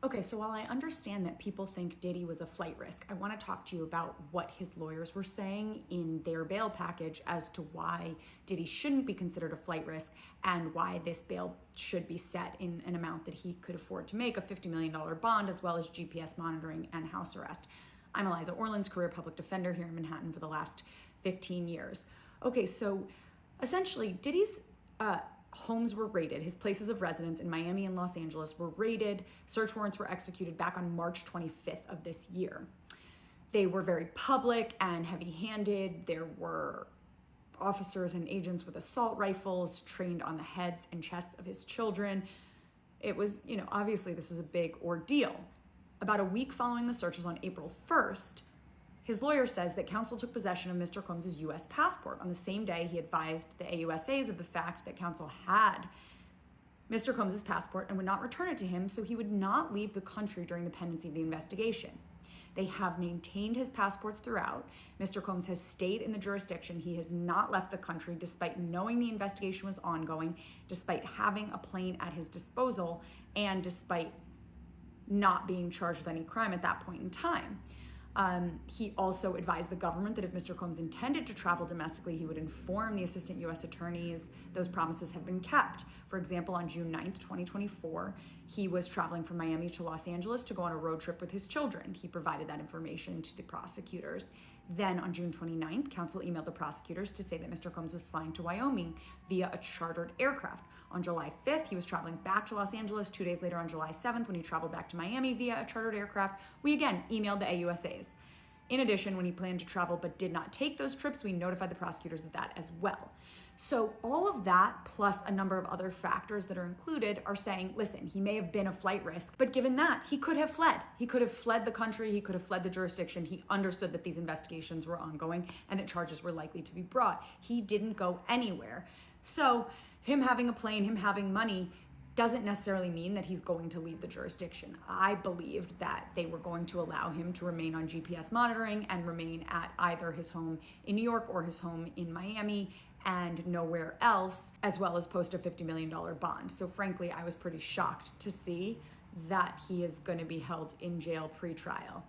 Okay, so while I understand that people think Diddy was a flight risk, I want to talk to you about what his lawyers were saying in their bail package as to why Diddy shouldn't be considered a flight risk and why this bail should be set in an amount that he could afford to make, a $50 million bond, as well as GPS monitoring and house arrest. I'm Eliza Orlins, career public defender here in Manhattan for the last 15 years. Okay, so essentially Diddy's homes were raided. His places of residence in Miami and Los Angeles were raided. Search warrants were executed back on March 25th of this year. They were very public and heavy-handed. There were officers and agents with assault rifles trained on the heads and chests of his children. It was, obviously this was a big ordeal. About a week following the searches on April 1st, his lawyer says that counsel took possession of Mr. Combs' U.S. passport. On the same day, he advised the AUSAs of the fact that counsel had Mr. Combs' passport and would not return it to him, so he would not leave the country during the pendency of the investigation. They have maintained his passports throughout. Mr. Combs has stayed in the jurisdiction. He has not left the country despite knowing the investigation was ongoing, despite having a plane at his disposal, and despite not being charged with any crime at that point in time. He also advised the government that if Mr. Combs intended to travel domestically, he would inform the assistant U.S. attorneys. Those promises have been kept. For example, on June 9th, 2024, he was traveling from Miami to Los Angeles to go on a road trip with his children. He provided that information to the prosecutors. Then on June 29th, counsel emailed the prosecutors to say that Mr. Combs was flying to Wyoming via a chartered aircraft. On July 5th, he was traveling back to Los Angeles. 2 days later, on July 7th, when he traveled back to Miami via a chartered aircraft, we again emailed the AUSAs. In addition, when he planned to travel but did not take those trips, we notified the prosecutors of that as well. So all of that, plus a number of other factors that are included, are saying, listen, he may have been a flight risk, but given that, he could have fled. He could have fled the country. He could have fled the jurisdiction. He understood that these investigations were ongoing and that charges were likely to be brought. He didn't go anywhere. So him having a plane, him having money, doesn't necessarily mean that he's going to leave the jurisdiction. I believed that they were going to allow him to remain on GPS monitoring and remain at either his home in New York or his home in Miami and nowhere else, as well as post a $50 million bond. So frankly, I was pretty shocked to see that he is going to be held in jail pre-trial.